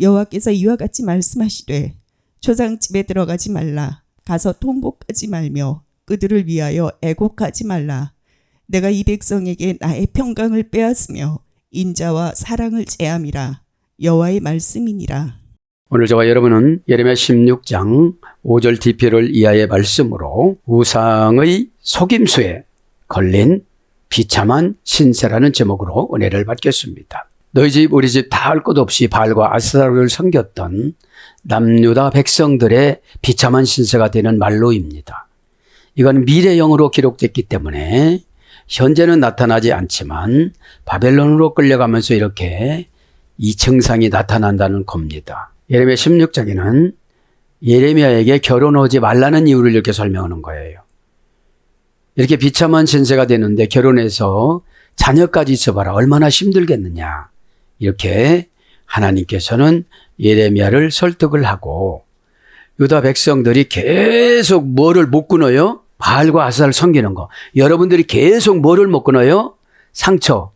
여호와께서 이와 같이 말씀하시되 조상집에 들어가지 말라. 가서 통곡하지 말며 그들을 위하여 애곡하지 말라. 내가 이 백성에게 나의 평강을 빼앗으며 인자와 사랑을 제함이라. 여호와의 말씀이니라. 오늘 저와 여러분은 예레미야 16장 5절 DP를 이하의 말씀으로 우상의 속임수에 걸린 비참한 신세라는 제목으로 은혜를 받겠습니다. 너희 집 우리 집 다 할 것 없이 바알과 아스타롯을 섬겼던 남유다 백성들의 비참한 신세가 되는 말로입니다. 이건 미래형으로 기록됐기 때문에 현재는 나타나지 않지만 바벨론으로 끌려가면서 이렇게 이 증상이 나타난다는 겁니다. 예레미야 16장에는 예레미야에게 결혼하지 말라는 이유를 이렇게 설명하는 거예요. 이렇게 비참한 신세가 되는데 결혼해서 자녀까지 있어봐라. 얼마나 힘들겠느냐. 이렇게 하나님께서는 예레미야를 설득을 하고 유다 백성들이 계속 뭐를 못 끊어요? 바알과 아스타를 섬기는 거. 여러분들이 계속 뭐를 못 끊어요? 상처,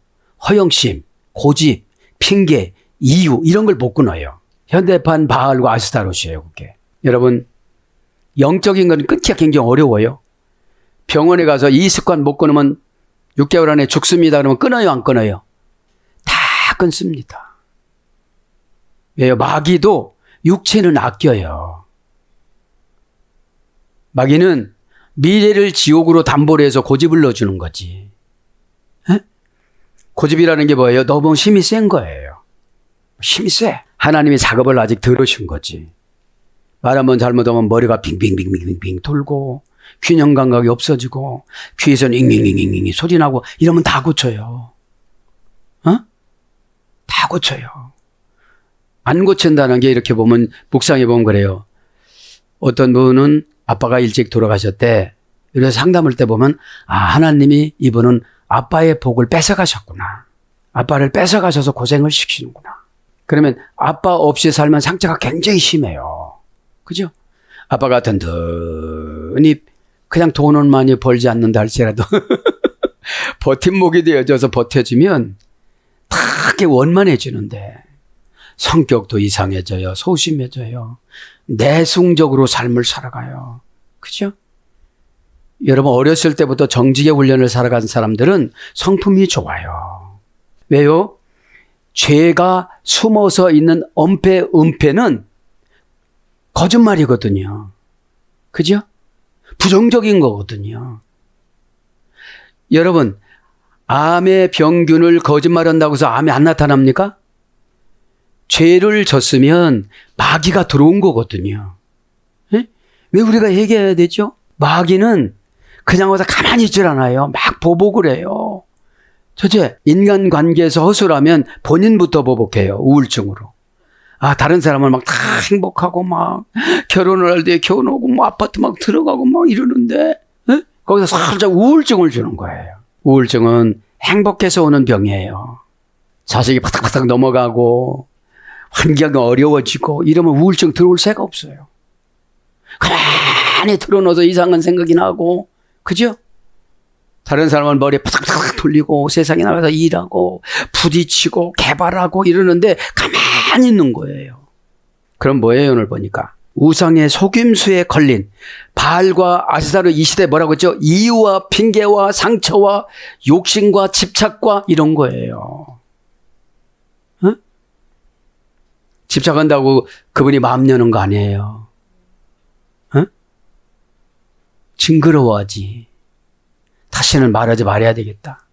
허영심, 고집, 핑계, 이유 이런 걸 못 끊어요. 현대판 바알과 아스타롯이에요. 그게. 여러분 영적인 건 끊기가 굉장히 어려워요. 병원에 가서 이 습관 못 끊으면 6개월 안에 죽습니다. 그러면 끊어요? 안 끊어요? 다 끊습니다. 왜요? 마귀도 육체는 아껴요. 마귀는 미래를 지옥으로 담보로 해서 고집을 넣어주는 거지. 에? 고집이라는 게 뭐예요? 너무 힘이 센 거예요. 힘이 세. 하나님이 작업을 아직 덜 하신 거지. 말 한번 잘못하면 머리가 빙빙빙빙빙 돌고 균형 감각이 없어지고 귀에서 잉잉잉잉 소리 나고 이러면 다 고쳐요. 어? 다 고쳐요. 안 고친다는 게 이렇게 보면 묵상해 보면 그래요. 어떤 분은 아빠가 일찍 돌아가셨대. 그래서 상담할 때 보면 하나님이 이분은 아빠의 복을 뺏어가셨구나. 아빠를 뺏어가셔서 고생을 시키는구나. 그러면 아빠 없이 살면 상처가 굉장히 심해요. 그죠? 아빠가 든든히 그냥 돈은 많이 벌지 않는다 할지라도 버팀목이 되어져서 버텨주면 되게 원만해지는데 성격도 이상해져요. 소심해져요. 내숭적으로 삶을 살아가요. 그죠? 여러분 어렸을 때부터 정직의 훈련을 살아간 사람들은 성품이 좋아요. 왜요? 죄가 숨어서 있는 엄폐, 은폐는 거짓말이거든요. 그죠? 부정적인 거거든요. 여러분, 암의 병균을 거짓말한다고 해서 암이 안 나타납니까? 죄를 졌으면 마귀가 들어온 거거든요. 에? 왜 우리가 얘기해야 되죠? 마귀는 그냥 와서 가만히 있질 않아요. 막 보복을 해요. 첫째, 인간관계에서 허술하면 본인부터 보복해요. 우울증으로. 다른 사람을 막 다 행복하고 막 결혼을 할 때 결혼하고 뭐 아파트 막 들어가고 막 이러는데 에? 거기서 살짝 우울증을 주는 거예요. 우울증은 행복해서 오는 병이에요. 자식이 바닥바닥 넘어가고 환경이 어려워지고 이러면 우울증 들어올 새가 없어요. 가만히 틀어놓아서 이상한 생각이 나고 그죠? 다른 사람은 머리에 바닥바닥 돌리고 세상에 나가서 일하고 부딪히고 개발하고 이러는데 가만히 있는 거예요. 그럼 뭐예요? 오늘 보니까 우상의 속임수에 걸린 바알과 아스타롯 이 시대 뭐라고 했죠? 이유와 핑계와 상처와 욕심과 집착과 이런 거예요. 어? 집착한다고 그분이 마음 여는 거 아니에요. 어? 징그러워하지. 다시는 말하지 말아야 되겠다.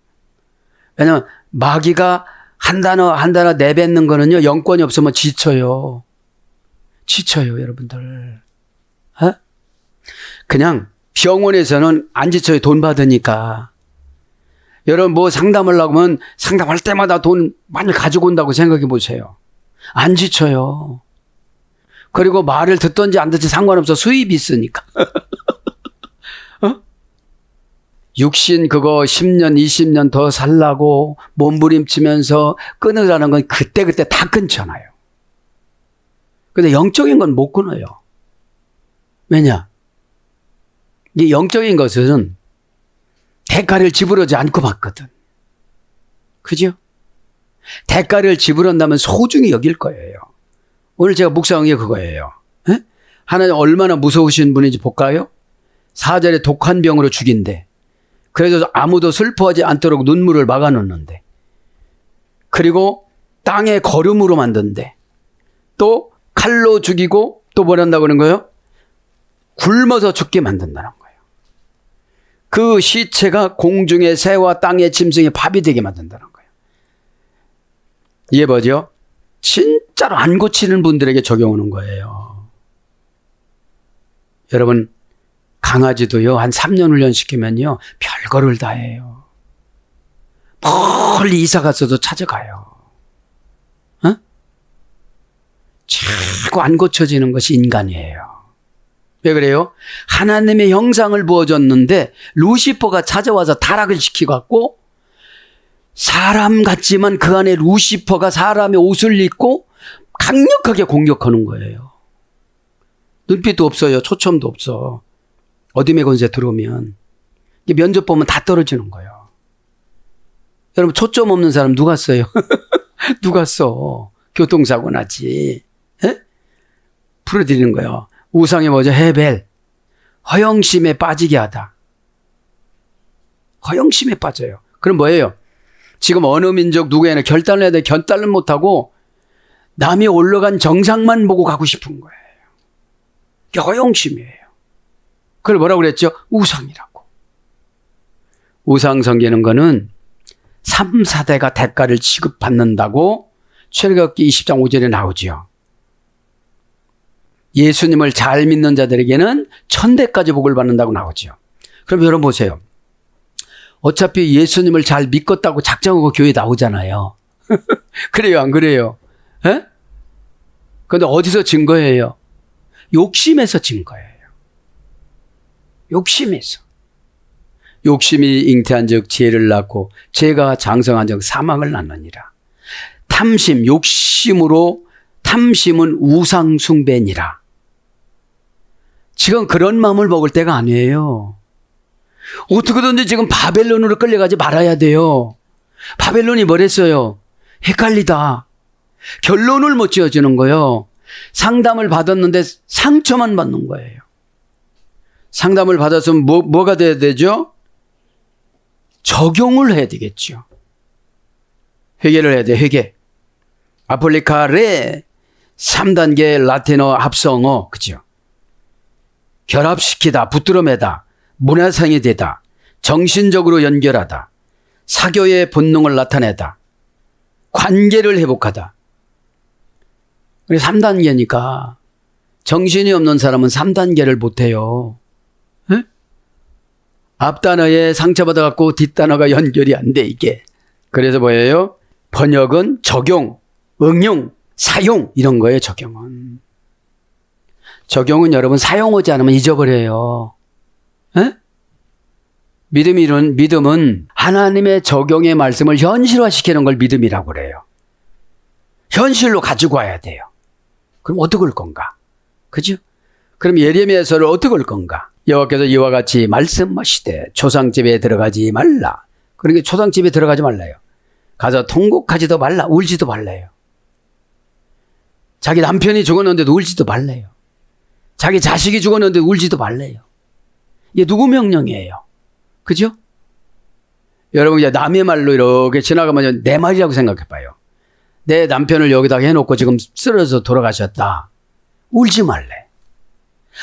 왜냐면 마귀가 한 단어 한 단어 내뱉는 거는요. 영권이 없으면 지쳐요. 지쳐요 여러분들. 어? 그냥 병원에서는 안 지쳐요. 돈 받으니까. 여러분 뭐 상담을 하면 상담할 때마다 돈 많이 가지고 온다고 생각해 보세요. 안 지쳐요. 그리고 말을 듣든지 안 듣든지 상관없어. 수입이 있으니까. 육신 그거 10년, 20년 더 살라고 몸부림치면서 끊으라는 건 그때그때 다 끊잖아요. 근데 영적인 건 못 끊어요. 왜냐? 이 영적인 것은 대가를 지불하지 않고 받거든. 그죠? 대가를 지불한다면 소중히 여길 거예요. 오늘 제가 묵상한 게 그거예요. 에? 하나님 얼마나 무서우신 분인지 볼까요? 4절에 독한 병으로 죽인대. 그래서 아무도 슬퍼하지 않도록 눈물을 막아놓는데. 그리고 땅에 거름으로 만든대. 또 칼로 죽이고 또 뭘 한다고 그러는 거예요? 굶어서 죽게 만든다는 거예요. 그 시체가 공중의 새와 땅의 짐승의 밥이 되게 만든다는 거예요. 이게 뭐죠? 진짜로 안 고치는 분들에게 적용하는 거예요. 여러분, 강아지도요, 한 3년 훈련시키면요, 별거를 다 해요. 멀리 이사 갔어도 찾아가요. 어? 자꾸 안 고쳐지는 것이 인간이에요. 왜 그래요? 하나님의 형상을 부어줬는데 루시퍼가 찾아와서 타락을 시키고 사람 같지만 그 안에 루시퍼가 사람의 옷을 입고 강력하게 공격하는 거예요. 눈빛도 없어요. 초점도 없어. 어둠의 권세 들어오면 면접 보면 다 떨어지는 거예요. 여러분, 초점 없는 사람 누가 써요? 누가 써? 교통사고 나지. 에? 풀어드리는 거예요. 우상이 뭐죠? 헤벨. 허영심에 빠지게 하다. 허영심에 빠져요. 그럼 뭐예요? 지금 어느 민족 누구에나 결단을 해야 돼. 결단을 못하고 남이 올라간 정상만 보고 가고 싶은 거예요. 이게 허영심이에요. 그걸 뭐라고 그랬죠? 우상이라고. 우상 섬기는 거는 3, 4대가 대가를 지급받는다고 출애굽기 20장 5절에 나오죠. 예수님을 잘 믿는 자들에게는 1000대까지 복을 받는다고 나오죠. 그럼 여러분 보세요. 어차피 예수님을 잘 믿겠다고 작정하고 교회 나오잖아요. 그래요, 안 그래요? 에? 근데 어디서 증거예요? 욕심에서 증거예요. 욕심에서. 욕심이 잉태한 즉 죄를 낳고 죄가 장성한 즉 사망을 낳느니라. 탐심, 욕심으로 탐심은 우상 숭배니라. 지금 그런 마음을 먹을 때가 아니에요. 어떻게든지 지금 바벨론으로 끌려가지 말아야 돼요. 바벨론이 뭐랬어요? 헷갈리다. 결론을 못 지어주는 거예요. 상담을 받았는데 상처만 받는 거예요. 상담을 받았으면 뭐가 돼야 되죠? 적용을 해야 되겠죠. 회개를 해야 돼, 회개. 아플리카레 3단계 라틴어 합성어, 그죠? 결합시키다, 붙들어매다, 문화상이 되다, 정신적으로 연결하다, 사교의 본능을 나타내다, 관계를 회복하다. 3단계니까 정신이 없는 사람은 3단계를 못해요. 에? 앞단어에 상처받아갖고 뒷단어가 연결이 안 돼, 이게. 그래서 뭐예요? 번역은 적용, 응용, 사용 이런 거예요. 적용은. 적용은 여러분 사용하지 않으면 잊어버려요. 에? 믿음은 하나님의 적용의 말씀을 현실화시키는 걸 믿음이라고 그래요. 현실로 가지고 와야 돼요. 그럼 어떻게 할 건가? 그죠? 그럼 예레미야서를 어떻게 할 건가? 여호와께서 이와 같이 말씀하시되 초상집에 들어가지 말라. 그러니까 초상집에 들어가지 말라요. 가서 통곡하지도 말라, 울지도 말라요. 자기 남편이 죽었는데도 울지도 말라요. 자기 자식이 죽었는데 울지도 말래요. 이게 누구 명령이에요? 그죠? 여러분, 이제 남의 말로 이렇게 지나가면 내 말이라고 생각해봐요. 내 남편을 여기다가 해놓고 지금 쓰러져 돌아가셨다. 울지 말래.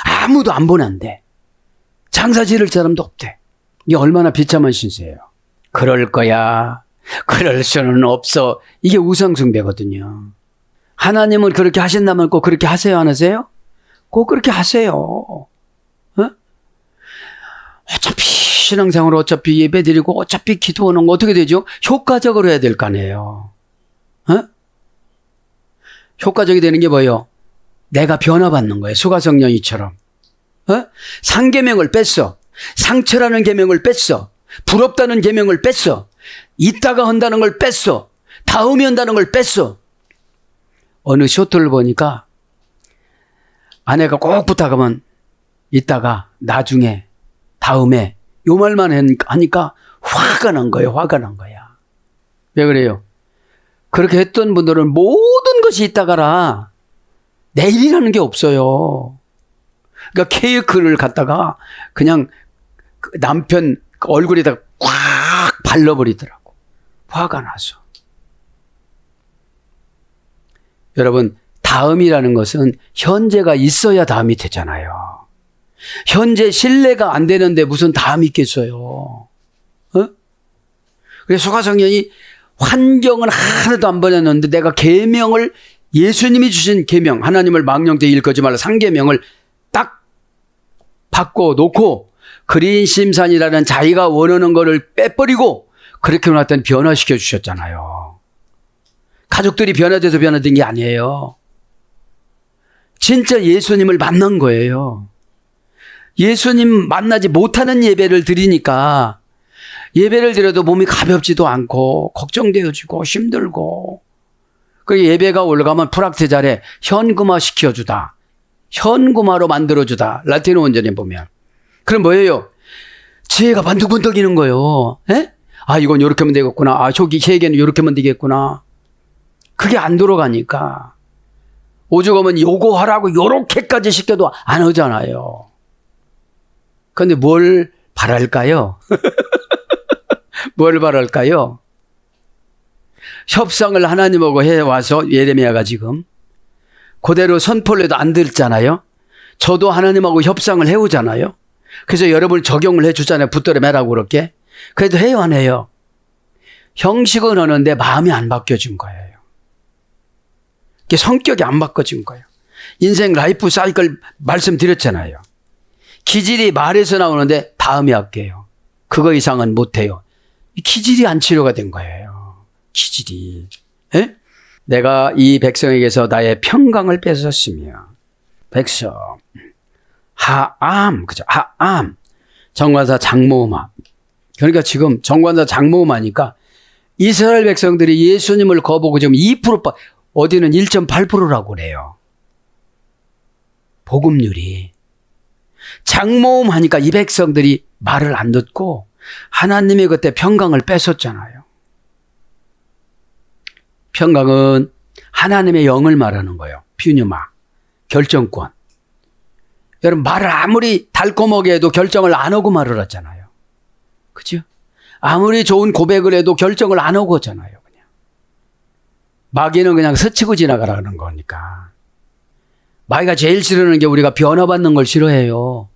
아무도 안 보낸대. 장사 지를 사람도 없대. 이게 얼마나 비참한 신세예요. 그럴 거야. 그럴 수는 없어. 이게 우상숭배거든요. 하나님은 그렇게 하신다면 꼭 그렇게 하세요, 안 하세요? 꼭 그렇게 하세요. 어? 어차피 신앙생활 어차피 예배드리고 어차피 기도하는 거 어떻게 되죠? 효과적으로 해야 될 거 아니에요. 어? 효과적이 되는 게 뭐예요? 내가 변화받는 거예요. 수가성령이처럼. 어? 상계명을 뺐어. 상처라는 계명을 뺐어. 부럽다는 계명을 뺐어. 이따가 한다는 걸 뺐어. 다음에 한다는 걸 뺐어. 어느 쇼트를 보니까 아내가 꼭 부탁하면 이따가, 나중에, 다음에 요 말만 하니까 화가 난 거예요. 화가 난 거야. 왜 그래요? 그렇게 했던 분들은 모든 것이 이따가라. 내일이라는 게 없어요. 그러니까 케이크를 갖다가 그냥 그 남편 얼굴에다가 꽉 발라버리더라고. 화가 나서. 여러분, 다음이라는 것은 현재가 있어야 다음이 되잖아요. 현재 신뢰가 안 되는데 무슨 다음이 있겠어요. 어? 그래서 소가성년이 환경은 하나도 안 버렸는데 내가 계명을 예수님이 주신 계명, 하나님을 망령되이 일컫지 말라 상계명을 딱 바꿔놓고 그린심산이라는 자기가 원하는 거를 빼버리고 그렇게 놨더니 변화시켜 주셨잖아요. 가족들이 변화돼서 변화된 게 아니에요. 진짜 예수님을 만난 거예요. 예수님 만나지 못하는 예배를 드리니까 예배를 드려도 몸이 가볍지도 않고 걱정되어지고 힘들고 그 예배가 올라가면 프락테자래 현금화 시켜주다. 현금화로 만들어주다. 라틴어 원전에 보면. 그럼 뭐예요? 지혜가 반득반득이는 거예요. 에? 아, 이건 이렇게 하면 되겠구나. 아, 저기 회계는 이렇게 하면 되겠구나. 그게 안 돌아가니까. 오죽하면 요거 하라고 요렇게까지 시켜도 안 하잖아요. 그런데 뭘 바랄까요? 뭘 바랄까요? 협상을 하나님하고 해와서 예레미야가 지금 그대로 선포를 해도 안 듣잖아요. 저도 하나님하고 협상을 해오잖아요. 그래서 여러분을 적용을 해주잖아요. 붙들어 매라고 그렇게. 그래도 해요, 안 해요? 형식은 하는데 마음이 안 바뀌어진 거예요. 성격이 안 바꿔진 거예요. 인생 라이프 사이클 말씀드렸잖아요. 기질이 말에서 나오는데 다음이 할게요. 그거 이상은 못해요. 기질이 안 치료가 된 거예요. 기질이. 에? 내가 이 백성에게서 나의 평강을 뺏었으며 백성 하암, 그죠? 하암 정관사 장모음하. 그러니까 지금 정관사 장모음하니까 이스라엘 백성들이 예수님을 거부하고 지금 2% 어디는 1.8%라고 그래요. 복음률이. 장모음하니까 이 백성들이 말을 안 듣고 하나님이 그때 평강을 뺏었잖아요. 평강은 하나님의 영을 말하는 거예요. 퓨뉴마, 결정권. 여러분 말을 아무리 달콤하게 해도 결정을 안 하고 말을 하잖아요. 그죠? 아무리 좋은 고백을 해도 결정을 안 하고 하잖아요. 그냥. 마귀는 그냥 스치고 지나가라는 거니까. 마귀가 제일 싫어하는 게 우리가 변화받는 걸 싫어해요.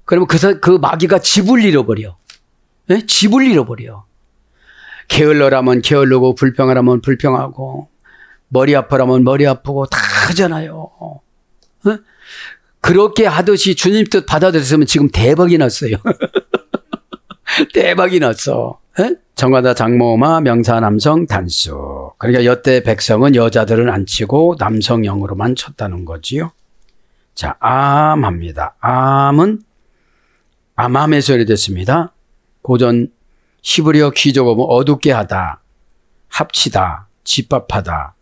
그러면 그 마귀가 집을 잃어버려. 네? 집을 잃어버려. 게을러라면 게을르고 불평하라면 불평하고 머리 아프라면 머리 아프고 다 하잖아요. 네? 그렇게 하듯이 주님 뜻 받아들였으면 지금 대박이 났어요. 대박이 났어. 네? 정관사 장모음하 명사 남성 단수. 그러니까 여태 백성은 여자들은 안 치고 남성 영으로만 쳤다는 거지요. 자, 암합니다. 암은 암함에서 이랬습니다. 고전 히브리어 귀족어 어둡게 하다, 합치다, 집합하다,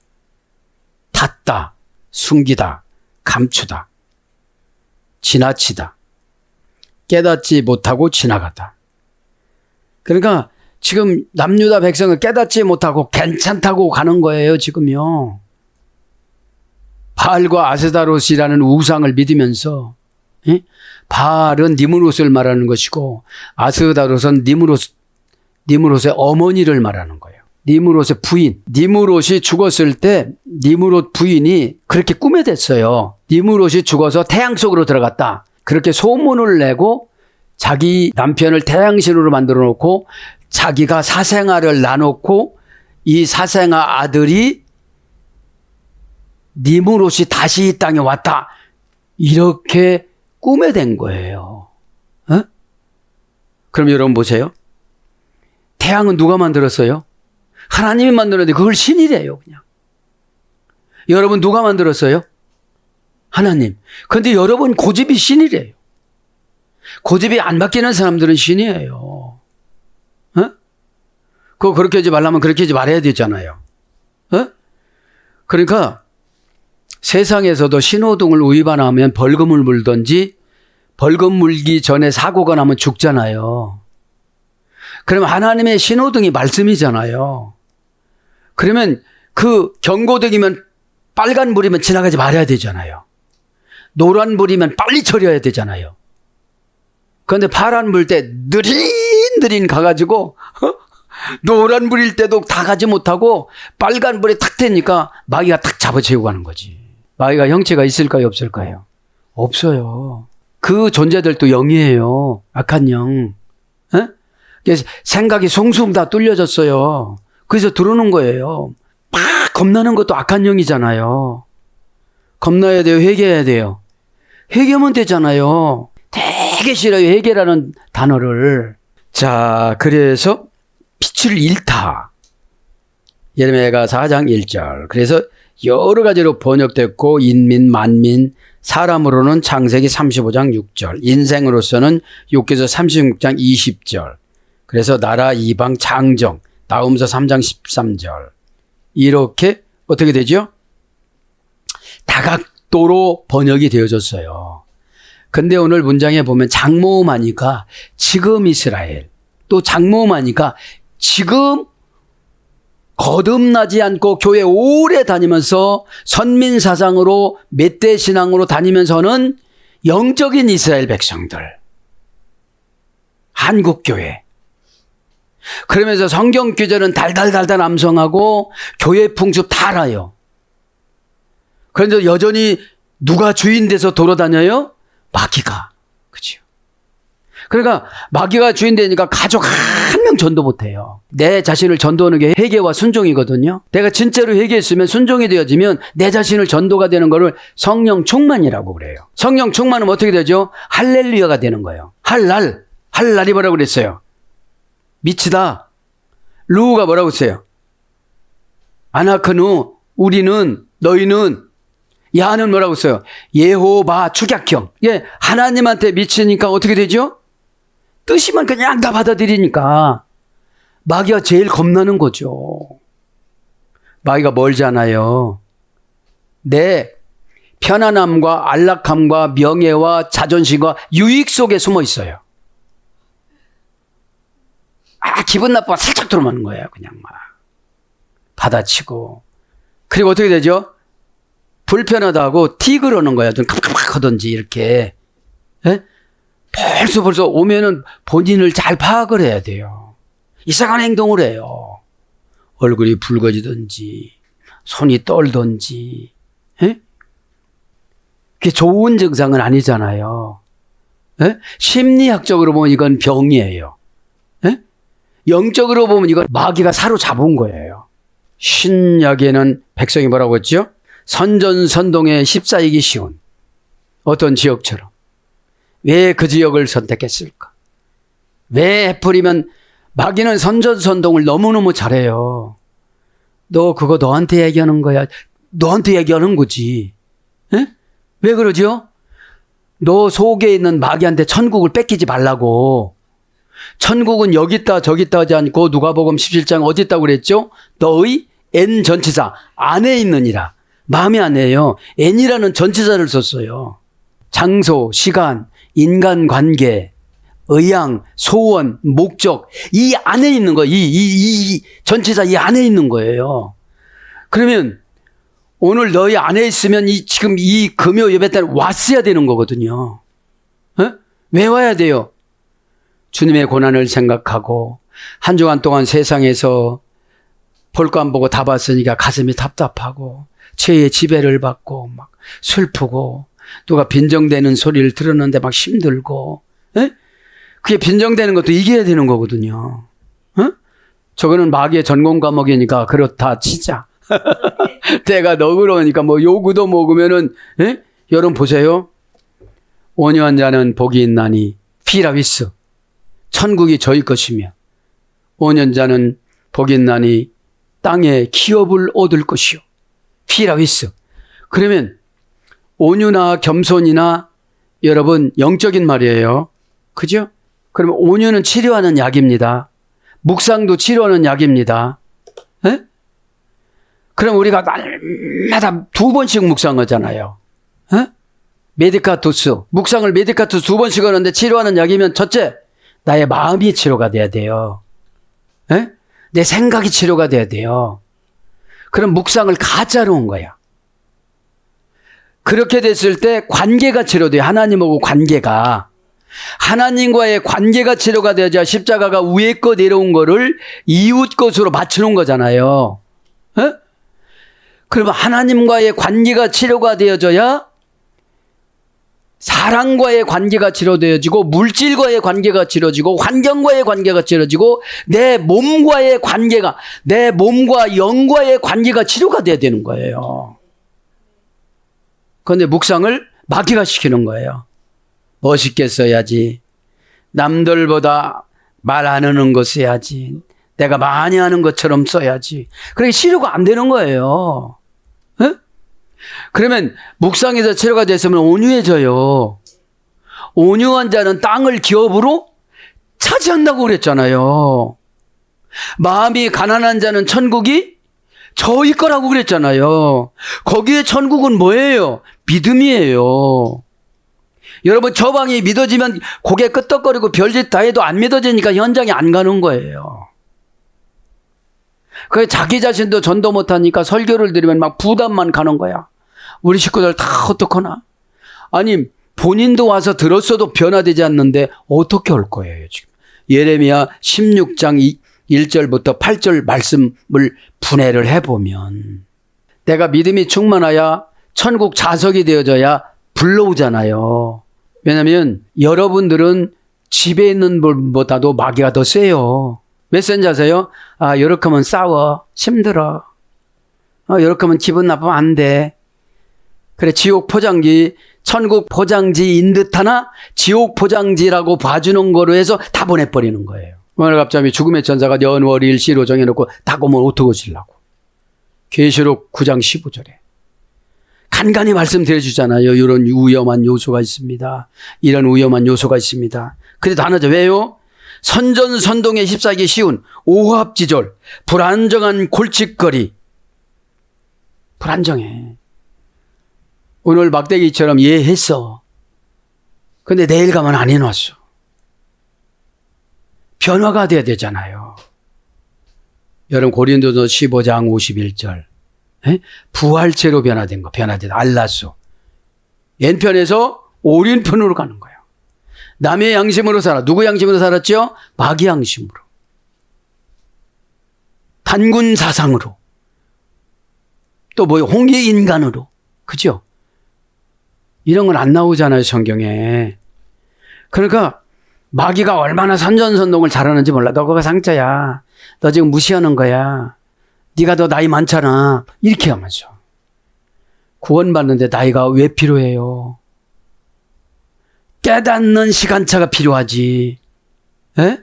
닫다, 숨기다, 감추다, 지나치다, 깨닫지 못하고 지나가다. 그러니까 지금 남유다 백성은 깨닫지 못하고 괜찮다고 가는 거예요, 지금요. 바알과 아세다롯이라는 우상을 믿으면서, 예? 바알은 니므롯을 말하는 것이고 아스다롯은 니므롯의 어머니를 말하는 거예요. 니므롯의 부인. 니므롯이 죽었을 때 니므롯 부인이 그렇게 꿈에 댔어요. 니므롯이 죽어서 태양 속으로 들어갔다. 그렇게 소문을 내고 자기 남편을 태양신으로 만들어 놓고 자기가 사생아를 나놓고 이 사생아 아들이 니므롯이 다시 이 땅에 왔다. 이렇게 꿈에 댄 거예요. 어? 그럼 여러분 보세요. 태양은 누가 만들었어요? 하나님이 만들었는데 그걸 신이래요, 그냥. 여러분 누가 만들었어요? 하나님. 그런데 여러분 고집이 신이래요. 고집이 안 바뀌는 사람들은 신이에요. 어? 그거 그렇게 하지 말라면 그렇게 하지 말아야 되잖아요. 어? 그러니까 세상에서도 신호등을 위반하면 벌금을 물든지 벌금 물기 전에 사고가 나면 죽잖아요. 그러면 하나님의 신호등이 말씀이잖아요. 그러면 그 경고등이면 빨간불이면 지나가지 말아야 되잖아요. 노란불이면 빨리 처리해야 되잖아요. 그런데 파란불 때 느릿느릿 가가지고 노란불일 때도 다 가지 못하고 빨간불에 탁 대니까 마귀가 탁 잡아채고 가는 거지. 마귀가 형체가 있을까요, 없을까요? 없어요. 그 존재들도 영이에요. 악한 영. 에? 그래서 생각이 숭숭 다 뚫려졌어요. 그래서 들어오는 거예요. 막 겁나는 것도 악한 영이잖아요. 겁나야 돼요, 회개해야 돼요. 회개하면 되잖아요. 되게 싫어요, 회개라는 단어를. 자, 그래서 빛을 잃다. 예레미야가 4장 1절. 그래서 여러 가지로 번역됐고 인민, 만민, 사람으로는 창세기 35장 6절, 인생으로서는 욥기서 36장 20절. 그래서 나라, 이방, 장정, 나훔서 3장 13절. 이렇게 어떻게 되죠? 다각도로 번역이 되어졌어요. 근데 오늘 문장에 보면 장모음하니까 지금 이스라엘, 또 장모음하니까 지금 거듭나지 않고 교회 오래 다니면서 선민사상으로 멧대 신앙으로 다니면서는 영적인 이스라엘 백성들, 한국교회. 그러면서 성경 규절은 달달달달 암송하고 교회 풍습 다 알아요. 그런데 여전히 누가 주인 돼서 돌아다녀요? 마귀가. 그죠? 그러니까 마귀가 주인 되니까 가족 한 명 전도 못해요. 내 자신을 전도하는 게 회개와 순종이거든요. 내가 진짜로 회개했으면 순종이 되어지면 내 자신을 전도가 되는 거를 성령 충만이라고 그래요. 성령 충만은 어떻게 되죠? 할렐루야가 되는 거예요. 할날이 뭐라고 그랬어요? 미치다. 루가 뭐라고 했어요? 아나크누, 우리는, 너희는, 야는 뭐라고 했어요? 예호바 축약형. 예, 하나님한테 미치니까 어떻게 되죠? 뜻이만 그냥 다 받아들이니까 마귀가 제일 겁나는 거죠. 마귀가 멀잖아요. 내 편안함과 안락함과 명예와 자존심과 유익 속에 숨어 있어요. 기분 나빠 살짝 들어맞는 거예요. 그냥 막 받아치고. 그리고 어떻게 되죠? 불편하다고 티 그러는 거야. 좀 깜깜하든지 이렇게. 예? 벌써 오면은 본인을 잘 파악을 해야 돼요. 이상한 행동을 해요. 얼굴이 붉어지든지 손이 떨든지. 예? 그게 좋은 증상은 아니잖아요. 예? 심리학적으로 보면 이건 병이에요. 예? 영적으로 보면 이건 마귀가 사로잡은 거예요. 신약에는 백성이 뭐라고 했죠? 선전선동에 휩싸이기 쉬운 어떤 지역처럼. 왜 그 지역을 선택했을까? 왜 해프리면 마귀는 선전선동을 너무너무 잘해요. 너 그거 너한테 얘기하는 거야. 너한테 얘기하는 거지. 에? 왜 그러죠? 너 속에 있는 마귀한테 천국을 뺏기지 말라고. 천국은 여기 있다 저기 있다 하지 않고 누가복음 17장 어디 있다고 그랬죠? 너의 N 전치사 안에 있느니라. 마음이 아니에요. N이라는 전치사를 썼어요. 장소, 시간, 인간관계, 의향, 소원, 목적 이 안에 있는 거예요. 이 전치사 이 안에 있는 거예요. 그러면 오늘 너희 안에 있으면 지금 이 금요 예배 때는 왔어야 되는 거거든요. 에? 왜 와야 돼요? 주님의 고난을 생각하고 한 주간 동안 세상에서 볼 거 안 보고 다 봤으니까 가슴이 답답하고 죄의 지배를 받고 막 슬프고 누가 빈정대는 소리를 들었는데 막 힘들고 에? 그게 빈정대는 것도 이겨야 되는 거거든요. 에? 저거는 마귀의 전공 과목이니까 그렇다 치자. 때가 너그러우니까 뭐 요구도 먹으면은 에? 여러분 보세요. 온유한 자는 복이 있나니 피라위스 천국이 저희 것이며 온유한 자는 복이 있나니 땅에 기업을 얻을 것이요. 피라위스. 그러면 온유나 겸손이나 여러분 영적인 말이에요. 그죠? 그러면 온유는 치료하는 약입니다. 묵상도 치료하는 약입니다. 에? 그럼 우리가 날마다 2번씩 묵상하잖아요. 에? 메디카투스. 묵상을 메디카투스 2번씩 하는데 치료하는 약이면 첫째, 나의 마음이 치료가 돼야 돼요. 에? 내 생각이 치료가 돼야 돼요. 그럼 묵상을 가짜로 온 거야. 그렇게 됐을 때 관계가 치료돼요. 하나님하고 관계가. 하나님과의 관계가 치료가 되어야 십자가가 위에 거 내려온 거를 이웃 것으로 맞추는 거잖아요. 에? 그러면 하나님과의 관계가 치료가 되어져야 사랑과의 관계가 치료되어지고 물질과의 관계가 치료지고 환경과의 관계가 치료지고 내 몸과의 관계가 내 몸과 영과의 관계가 치료가 돼야 되는 거예요. 그런데 묵상을 마귀가 시키는 거예요. 멋있게 써야지. 남들보다 말 안 하는 거 써야지. 내가 많이 하는 것처럼 써야지. 그러니까 치료가 안 되는 거예요. 에? 그러면 묵상에서 치료가 됐으면 온유해져요. 온유한 자는 땅을 기업으로 차지한다고 그랬잖아요. 마음이 가난한 자는 천국이 저희 거라고 그랬잖아요. 거기에 천국은 뭐예요? 믿음이에요. 여러분, 저 방이 믿어지면 고개 끄덕거리고 별짓 다 해도 안 믿어지니까 현장에 안 가는 거예요. 그 자기 자신도 전도 못하니까 설교를 드리면 막 부담만 가는 거야. 우리 식구들 다 어떡하나? 아니, 본인도 와서 들었어도 변화되지 않는데 어떻게 할 거예요, 지금? 예레미야 16장 1절부터 8절 말씀을 분해를 해보면 내가 믿음이 충만하여 천국 자석이 되어져야 불러오잖아요. 왜냐하면 여러분들은 집에 있는 분보다도 마귀가 더 세요. 몇 센지 아세요? 아, 이렇게 하면 싸워. 힘들어. 이렇게 하면 기분 나쁘면 안 돼. 그래, 지옥 포장지, 천국 포장지인 듯 하나 지옥 포장지라고 봐주는 거로 해서 다 보내버리는 거예요. 오늘 갑자기 죽음의 천사가 연월일 시로 정해놓고 다 오면 어떡하시려고. 계시록 9장 15절에. 간간히 말씀드려주잖아요. 이런 위험한 요소가 있습니다. 이런 위험한 요소가 있습니다. 그래도 하나죠. 왜요? 선전선동에 휩싸이기 쉬운 오합지졸, 불안정한 골칫거리. 불안정해. 오늘 막대기처럼 했어. 근데 내일 가면 안 해놨어. 변화가 돼야 되잖아요. 여러분, 고린도서 15장 51절. 부활체로 변화된 거, 변화되다. 알라소. 왼편에서 오른편으로 가는 거예요. 남의 양심으로 살아. 누구 양심으로 살았죠? 마귀 양심으로. 단군 사상으로. 또 뭐 홍해 인간으로. 그죠? 이런 건 안 나오잖아요, 성경에. 그러니까 마귀가 얼마나 선전선동을 잘하는지 몰라. 너 그거 상처야. 너 지금 무시하는 거야. 네가 더 나이 많잖아. 이렇게 하면서. 구원받는데 나이가 왜 필요해요? 깨닫는 시간차가 필요하지. 에?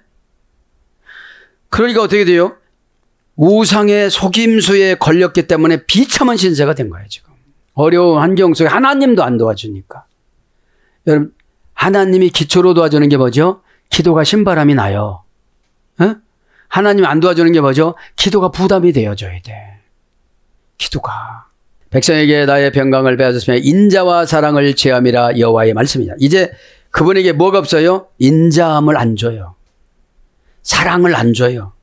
그러니까 어떻게 돼요? 우상의 속임수에 걸렸기 때문에 비참한 신세가 된 거예요, 지금. 어려운 환경 속에 하나님도 안 도와주니까. 여러분, 하나님이 기초로 도와주는 게 뭐죠? 기도가 신바람이 나요. 에? 하나님이 안 도와주는 게 뭐죠? 기도가 부담이 되어져야 돼. 기도가. 백성에게 나의 평강을 빼앗았으며 인자와 사랑을 제함이라 여호와의 말씀이냐. 이제 그분에게 뭐가 없어요? 인자함을 안 줘요. 사랑을 안 줘요.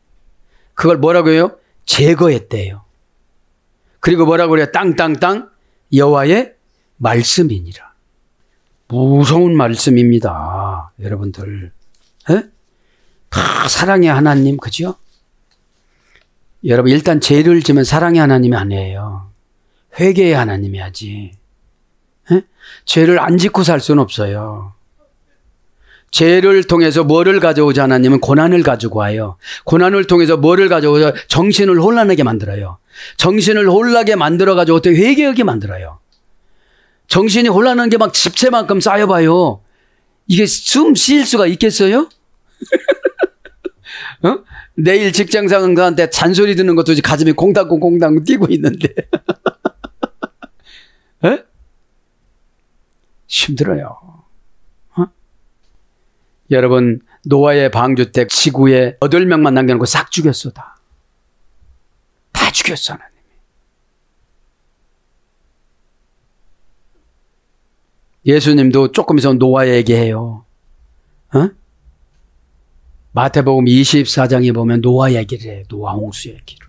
그걸 뭐라고 해요? 제거했대요. 그리고 뭐라고 그래요? 땅땅땅 여호와의 말씀이니라. 무서운 말씀입니다. 여러분들. 에? 다 사랑의 하나님, 그죠? 여러분, 일단 죄를 지면 사랑의 하나님이 아니에요. 회개의 하나님이 하지. 에? 죄를 안 짓고 살 수는 없어요. 죄를 통해서 뭐를 가져오자 하나님은 고난을 가지고 와요. 고난을 통해서 뭐를 가져오자? 정신을 혼란하게 만들어요. 정신을 혼란하게 만들어가지고 어떻게 회개하게 만들어요. 정신이 혼란한 게 막 집채만큼 쌓여봐요. 이게 숨 쉴 수가 있겠어요? 어? 내일 직장 상사한테 잔소리 듣는 것도 가슴이 공당공 뛰고 있는데. 에? 힘들어요. 어? 여러분, 노아의 방주택 지구에 8명만 남겨놓고 싹 죽였어. 다 죽였어, 하나님이. 예수님도 조금 있으면 노아 얘기해요. 어? 마태복음 24장에 보면 노아 얘기를 해요. 노아 홍수 얘기를.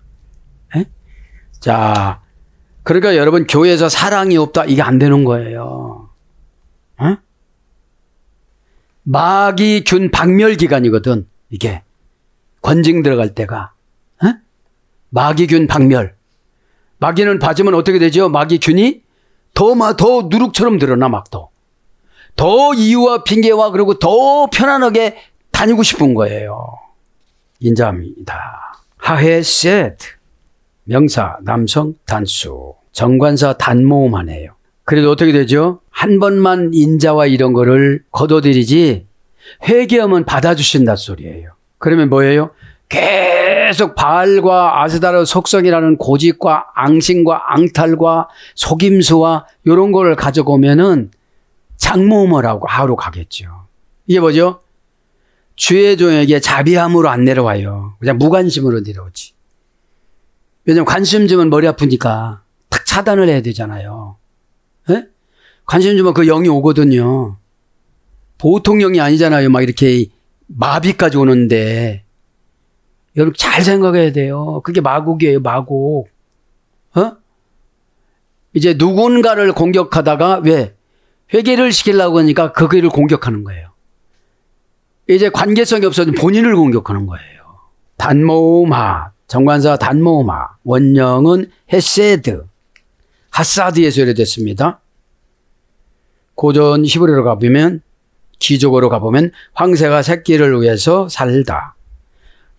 에? 자, 그러니까 여러분 교회에서 사랑이 없다 이게 안 되는 거예요. 어? 마귀균 박멸 기간이거든. 이게 권징 들어갈 때가. 어? 마귀균 박멸. 마귀는 맞으면 어떻게 되죠? 마귀균이 더 누룩처럼 드러나 막 더 이유와 핑계와 그리고 더 편안하게 다니고 싶은 거예요. 인자합니다. 하해 세트. 명사 남성 단수. 정관사 단모음하네요. 그래도 어떻게 되죠? 한 번만 인자와 이런 거를 거둬들이지 회개하면 받아주신다 소리예요. 그러면 뭐예요? 계속 바알과 아스다르 속성이라는 고집과 앙심과 앙탈과 속임수와 이런 거를 가져오면은 장모음을 하러 가겠죠. 이게 뭐죠? 주의 종에게 자비함으로 안 내려와요. 그냥 무관심으로 내려오지. 왜냐면 관심 주면 머리 아프니까 탁 차단을 해야 되잖아요. 에? 관심 주면 그 영이 오거든요. 보통 영이 아니잖아요. 막 이렇게 마비까지 오는데. 여러분 잘 생각해야 돼요. 그게 마곡이에요. 마곡. 어? 이제 누군가를 공격하다가 왜? 회개를 시키려고 하니까 그 길을 공격하는 거예요. 이제 관계성이 없어지면 본인을 공격하는 거예요. 단모음하. 정관사 단모음하. 원령은 헤세드. 하사드에서 유래됐습니다. 고전 히브리어로 가보면 기족어로 가보면 황새가 새끼를 위해서 살다.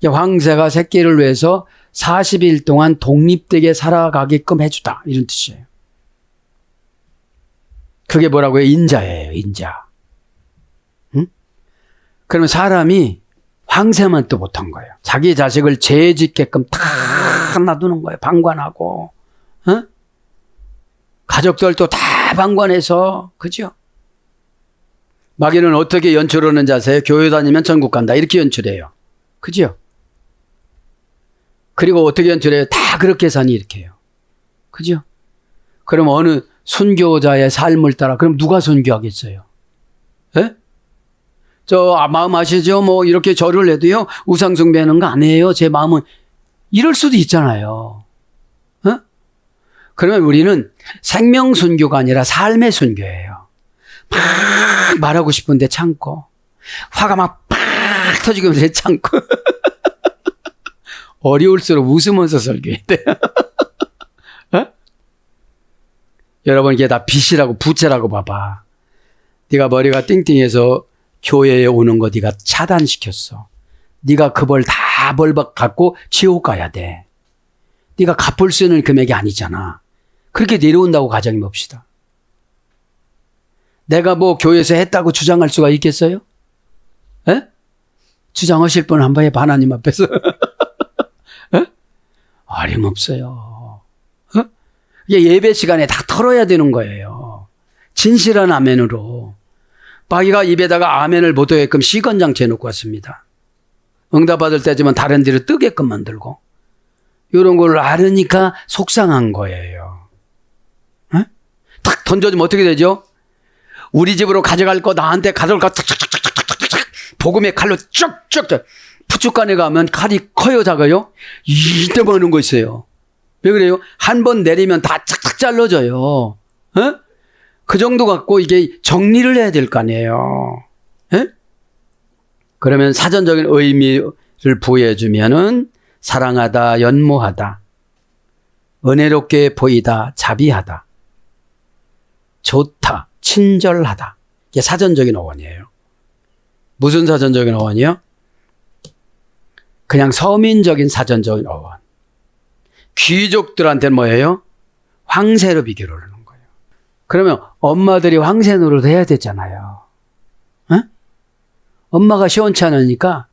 황새가 새끼를 위해서 40일 동안 독립되게 살아가게끔 해주다. 이런 뜻이에요. 그게 뭐라고요? 인자예요. 인자. 응? 그러면 사람이 황새만 또 못한 거예요. 자기 자식을 죄 짓게끔 다 놔두는 거예요. 방관하고. 어? 가족들도 다 방관해서. 그죠? 마귀는 어떻게 연출하는 자세요? 교회 다니면 천국 간다. 이렇게 연출해요. 그죠? 그리고 어떻게 연출해요? 다 그렇게 사니 이렇게 해요. 그죠? 그럼 어느 순교자의 삶을 따라 그럼 누가 순교하겠어요? 예? 마음 아시죠? 뭐 이렇게 절을 해도요. 우상 숭배하는 거 아니에요. 제 마음은 이럴 수도 있잖아요. 어? 그러면 우리는 생명 순교가 아니라 삶의 순교예요. 막 말하고 싶은데 참고 화가 막 터지면서 참고 어려울수록 웃으면서 설교해야 돼요. 어? 여러분 이게 다 빚이라고 부채라고 봐봐. 네가 머리가 띵띵해서 교회에 오는 거 네가 차단시켰어. 네가 그 벌 다 갖고 지옥 가야 돼. 네가 갚을 수 있는 금액이 아니잖아. 그렇게 내려온다고 가정해 봅시다. 내가 뭐 교회에서 했다고 주장할 수가 있겠어요? 에? 주장하실 분 한번 해봐. 하나님 앞에서. 에? 어림없어요. 어? 이게 예배 시간에 다 털어야 되는 거예요. 진실한 아멘으로. 마귀가 입에다가 아멘을 못하게끔 시건장치 해놓고 왔습니다. 응답받을 때지만 다른 데로 뜨게끔 만들고. 이런 걸 알으니까 속상한 거예요. 에? 탁 던져주면 어떻게 되죠? 우리 집으로 가져갈 거 나한테 가져갈 거 탁탁탁탁탁탁 복음의 칼로 쭉쭉 푸축간에 가면 칼이 커요 작아요? 이때만 하는 거 있어요. 왜 그래요? 한 번 내리면 다 착착 잘라져요. 어? 그 정도 갖고 이게 정리를 해야 될 거 아니에요. 에? 그러면 사전적인 의미를 부여해주면은 사랑하다, 연모하다, 은혜롭게 보이다, 자비하다, 좋다, 친절하다. 이게 사전적인 어원이에요. 무슨 사전적인 어원이요? 그냥 서민적인 사전적인 어원. 귀족들한테는 뭐예요? 황새로 비교를 하는 거예요. 그러면 엄마들이 황새 노릇 해야 되잖아요. 어? 엄마가 시원치 않으니까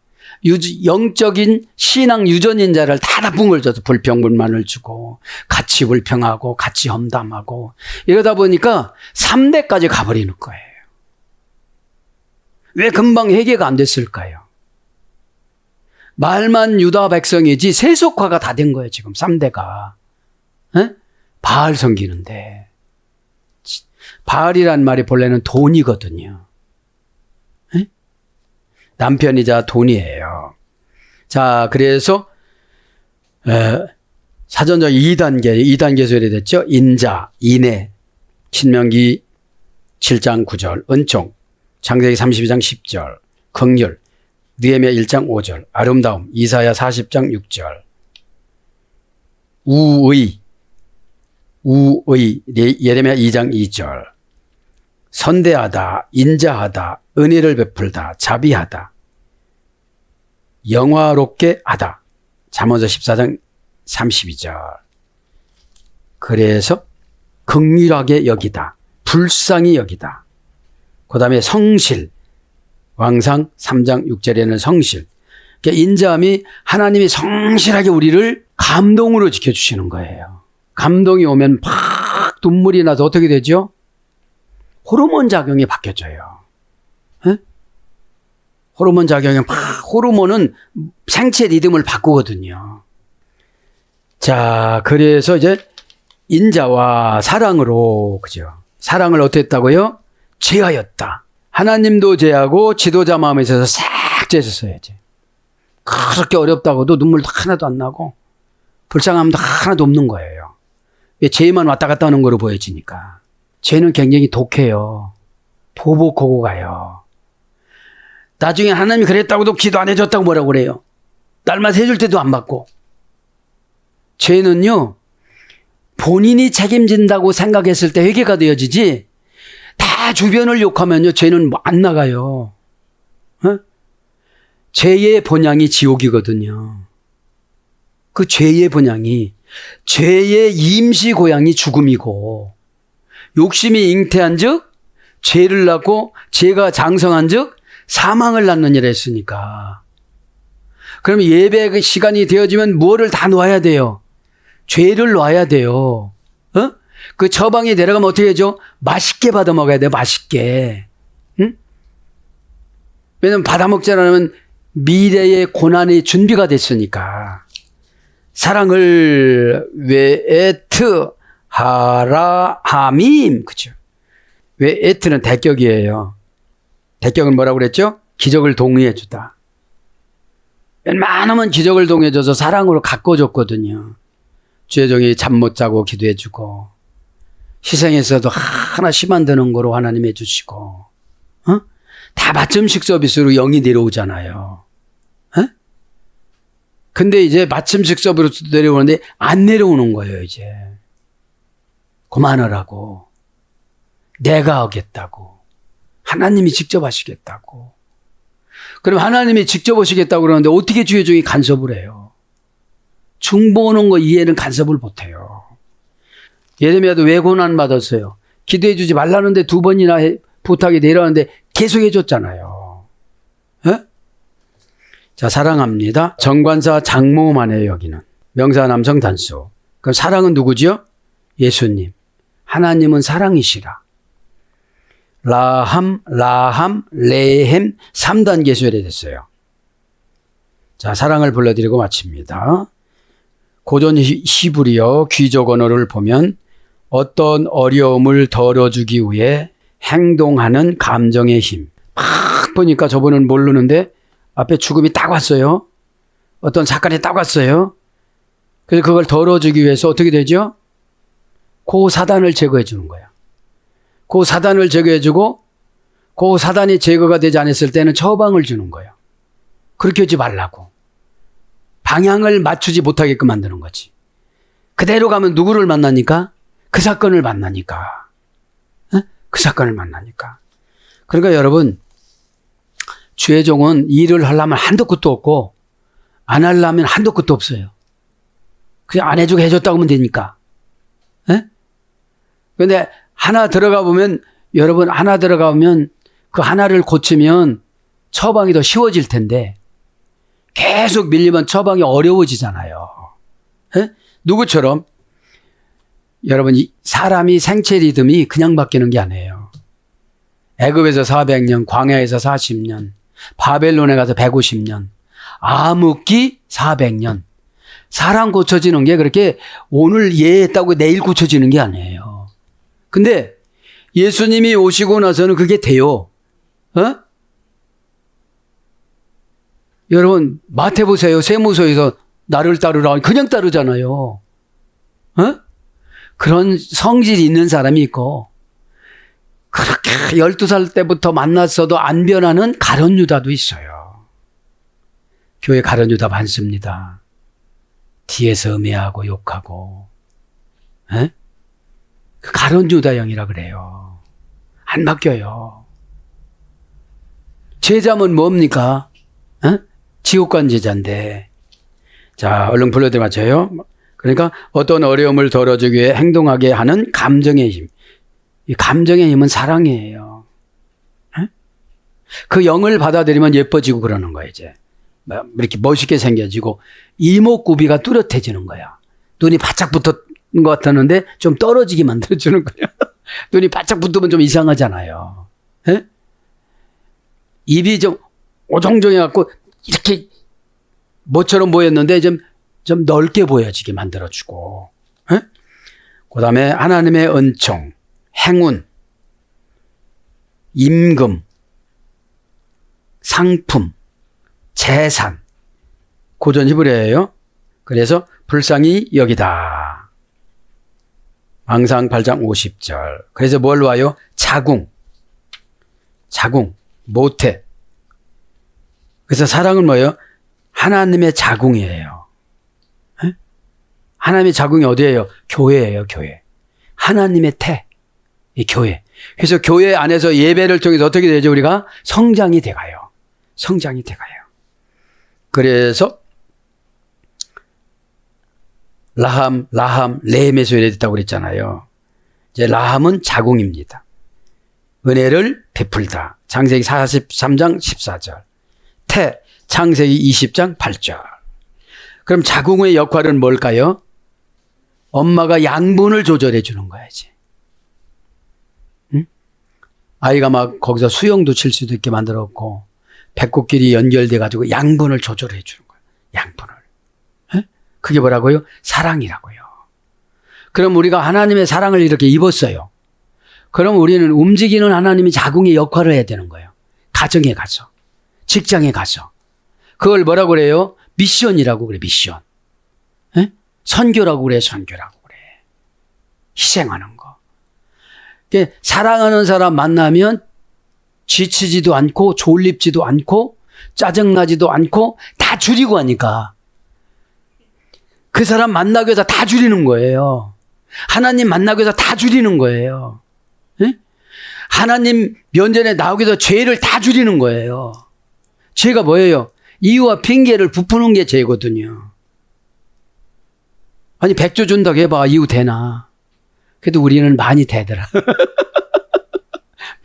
영적인 신앙 유전인자를 다 나쁜 걸 줘서 불평불만을 주고 같이 불평하고 같이 험담하고 이러다 보니까 3대까지 가버리는 거예요. 왜 금방 해결가 안 됐을까요? 말만 유다 백성이지 세속화가 다 된 거예요. 지금 3대가. 에? 바알 섬기는데. 바알이란 말이 본래는 돈이거든요. 에? 남편이자 돈이에요. 자, 그래서 사전적 2단계 소리됐죠. 인자, 인애, 신명기 7장 9절, 은총, 창세기 32장 10절, 긍휼, 느헤미야 1장 5절, 아름다움, 이사야 40장 6절, 우의, 예레미야 2장 2절, 선대하다, 인자하다, 은혜를 베풀다, 자비하다, 영화롭게 하다, 잠언서 14장 32절. 그래서 긍휼하게 여기다, 불쌍히 여기다. 그 다음에 성실, 왕상 3장 6절에는 성실. 그러니까 인자함이 하나님이 성실하게 우리를 감동으로 지켜주시는 거예요. 감동이 오면 팍 눈물이 나서 어떻게 되죠? 호르몬 작용이 바뀌어져요. 에? 호르몬 작용이 호르몬은 생체 리듬을 바꾸거든요. 자, 그래서 이제 인자와 사랑으로, 그죠? 사랑을 어떻게 했다고요? 제하였다. 하나님도 제하고 지도자 마음에 있어서 싹 제했어야지. 그렇게 어렵다고도 눈물도 하나도 안 나고 불쌍함도 하나도 없는 거예요. 왜 죄만 왔다 갔다 하는 거로 보여지니까. 죄는 굉장히 독해요. 보복하고 가요. 나중에 하나님이 그랬다고도 기도 안 해줬다고 뭐라고 그래요. 날마다 해줄 때도 안 받고. 죄는요, 본인이 책임진다고 생각했을 때 회개가 되어지지, 다 주변을 욕하면요, 죄는 안 나가요. 어? 죄의 본향이 지옥이거든요. 그 죄의 본향이, 죄의 임시 고향이 죽음이고, 욕심이 잉태한 즉, 죄를 낳고, 죄가 장성한 즉, 사망을 낳느니라 했으니까. 그럼 예배 시간이 되어지면 무엇을 다 놓아야 돼요? 죄를 놔야 돼요. 어? 그 처방이 내려가면 어떻게 하죠? 맛있게 받아 먹어야 돼요. 맛있게. 응? 왜냐면 받아 먹지 않으면 미래의 고난의 준비가 됐으니까. 사랑을 외에트 하라 함임. 그죠? 외에트는 대격이에요. 대격은 뭐라고 그랬죠? 기적을 동의해 주다. 웬만하면 기적을 동의해 줘서 사랑으로 가꿔줬거든요. 주의종이 잠 못 자고 기도해 주고, 희생에서도 하나씩 만드는 거로 하나님 해주시고, 어? 다 맞춤식 서비스로 영이 내려오잖아요. 어? 근데 이제 맞춤식 서비스로 내려오는데 안 내려오는 거예요, 이제. 그만하라고. 내가 하겠다고. 하나님이 직접 하시겠다고. 그럼 하나님이 직접 오시겠다고 그러는데 어떻게 주의종이 간섭을 해요? 중보하는 거 이해는 간섭을 못해요. 예레미야도 왜 고난 받았어요? 기도해 주지 말라는데 2번이나 부탁이 내려왔는데 계속 해줬잖아요. 에? 자, 사랑합니다. 정관사 장모만 해요, 여기는. 명사 남성 단수. 그럼 사랑은 누구죠? 예수님. 하나님은 사랑이시라. 라함, 레헴 3단계 소열이 됐어요. 자, 사랑을 불러드리고 마칩니다. 고전 히브리어 귀족 언어를 보면 어떤 어려움을 덜어주기 위해 행동하는 감정의 힘. 막 보니까 저분은 모르는데 앞에 죽음이 딱 왔어요. 어떤 사건이 딱 왔어요. 그래서 그걸 덜어주기 위해서 어떻게 되죠? 그 사단을 제거해 주는 거야. 그 사단을 제거해 주고 그 사단이 제거가 되지 않았을 때는 처방을 주는 거예요. 그렇게 하지 말라고. 방향을 맞추지 못하게끔 만드는 거지. 그대로 가면 누구를 만나니까? 그 사건을 만나니까. 에? 그 사건을 만나니까. 그러니까 여러분, 주의 종은 일을 하려면 한도 끝도 없고 안 하려면 한도 끝도 없어요. 그냥 안 해주고 해줬다고 하면 되니까. 그런데 하나 들어가 보면, 여러분 하나 들어가 보면 그 하나를 고치면 처방이 더 쉬워질 텐데 계속 밀리면 처방이 어려워지잖아요. 에? 누구처럼? 여러분, 사람이 생체 리듬이 그냥 바뀌는 게 아니에요. 애굽에서 400년, 광야에서 40년, 바벨론에 가서 150년, 암흑기 400년. 사람 고쳐지는 게 그렇게 오늘 예했다고 내일 고쳐지는 게 아니에요. 근데 예수님이 오시고 나서는 그게 돼요. 어? 여러분, 마태 보세요. 세무서에서 나를 따르라. 그냥 따르잖아요. 그런 성질이 있는 사람이 있고, 그렇게 12살 때부터 만났어도 안 변하는 가룟 유다도 있어요. 교회 가룟 유다 많습니다. 뒤에서 음해하고 욕하고, 그 가룟 유다형이라 그래요. 안 바뀌어요. 제자면 뭡니까? 지옥 간 제자인데. 자, 얼른 불러드 맞춰요. 그러니까 어떤 어려움을 덜어주기 위해 행동하게 하는 감정의 힘. 이 감정의 힘은 사랑이에요. 그 영을 받아들이면 예뻐지고 그러는 거예요, 이제. 이렇게 멋있게 생겨지고 이목구비가 뚜렷해지는 거야. 눈이 바짝 붙은 것 같았는데 좀 떨어지게 만들어주는 거야. 눈이 바짝 붙으면 좀 이상하잖아요. 입이 좀 오종종해갖고 이렇게 뭐처럼 보였는데 좀 넓게 보여지게 만들어주고, 그 다음에 하나님의 은총, 행운, 임금, 상품, 재산, 고전 히브리어예요. 그래서 불쌍히 여기다. 망상 8장 50절. 그래서 뭘 와요? 자궁, 모태. 그래서 사랑은 뭐예요? 하나님의 자궁이에요. 하나님의 자궁이 어디예요? 교회예요, 교회. 하나님의 태, 이 교회. 그래서 교회 안에서 예배를 통해서 어떻게 되죠? 우리가 성장이 돼가요. 성장이 돼가요. 그래서 라함, 레헴에서 유래됐다고 그랬잖아요. 이제 라함은 자궁입니다. 은혜를 베풀다. 창세기 43장 14절. 태, 창세기 20장 8절. 그럼 자궁의 역할은 뭘까요? 엄마가 양분을 조절해 주는 거야지. 응? 아이가 막 거기서 수영도 칠 수도 있게 만들었고, 배꼽끼리 연결돼 가지고 양분을 조절해 주는 거야. 양분을. 에? 그게 뭐라고요? 사랑이라고요. 그럼 우리가 하나님의 사랑을 이렇게 입었어요. 그럼 우리는 움직이는 하나님이 자궁의 역할을 해야 되는 거예요. 가정에 가서, 직장에 가서. 그걸 뭐라고 그래요? 미션이라고 그래, 미션. 에? 선교라고 그래, 선교라고 그래. 희생하는 거. 사랑하는 사람 만나면 지치지도 않고 졸립지도 않고 짜증나지도 않고 다 줄이고 하니까 그 사람 만나기 위해서 다 줄이는 거예요. 하나님 만나기 위해서 다 줄이는 거예요. 에? 하나님 면전에 나오기 위해서 죄를 다 줄이는 거예요. 죄가 뭐예요? 이유와 핑계를 부푸는 게 죄거든요. 아니 100조 준다고 해봐. 이유 되나? 그래도 우리는 많이 되더라.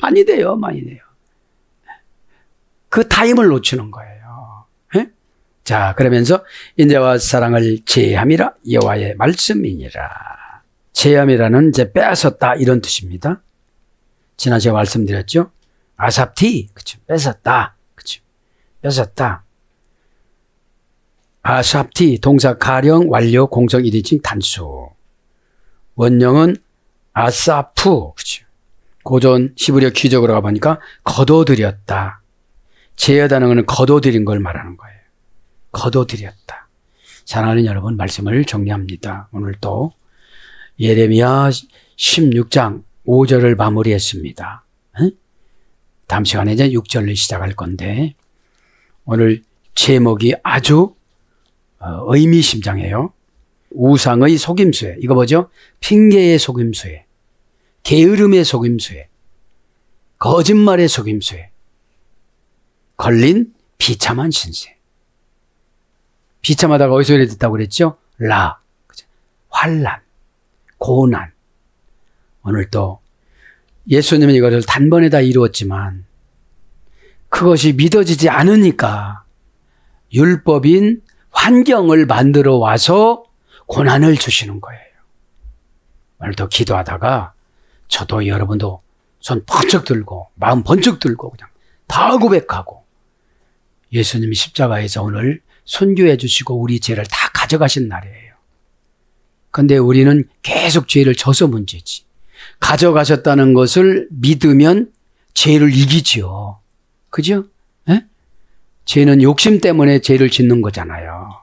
많이 돼요. 그 타임을 놓치는 거예요. 에? 자, 그러면서 인자와 사랑을 제함이라 여호와의 말씀이니라. 제함이라는 이제 빼앗았다 이런 뜻입니다. 지난 제가 말씀드렸죠. 아삽티, 그쵸? 뺏었다, 그쵸? 뺏었다. 아삽티 동사 가령 완료 공성 1인칭 단수. 원형은 아사프, 그쵸? 고전 히브리어 기적으로 가보니까 거둬들였다. 제어다는 거둬들인 걸 말하는 거예요. 거둬들였다. 사랑하는 여러분, 말씀을 정리합니다. 오늘 또 예레미야 16장 5절을 마무리했습니다. 다음 시간에 이제 6절을 시작할 건데 오늘 제목이 아주 의미심장해요. 우상의 속임수에, 이거 뭐죠? 핑계의 속임수에, 게으름의 속임수에, 거짓말의 속임수에 걸린 비참한 신세. 비참하다가 어디서 이랬다고 그랬죠? 환난, 고난. 오늘 또 예수님은 이것을 단번에 다 이루었지만 그것이 믿어지지 않으니까 율법인 환경을 만들어 와서 고난을 주시는 거예요. 오늘도 기도하다가 저도 여러분도 손 번쩍 들고 마음 번쩍 들고 그냥 다 고백하고 예수님이 십자가에서 오늘 순교해 주시고 우리 죄를 다 가져가신 날이에요. 근데 우리는 계속 죄를 져서 문제지. 가져가셨다는 것을 믿으면 죄를 이기지요. 그죠? 에? 죄는 욕심 때문에 죄를 짓는 거잖아요.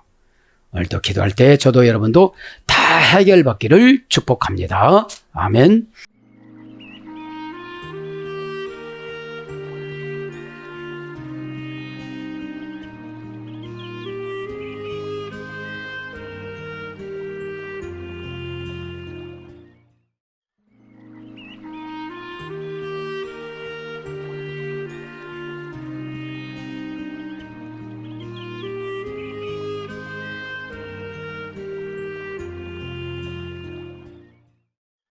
오늘도 기도할 때 저도 여러분도 다 해결받기를 축복합니다. 아멘.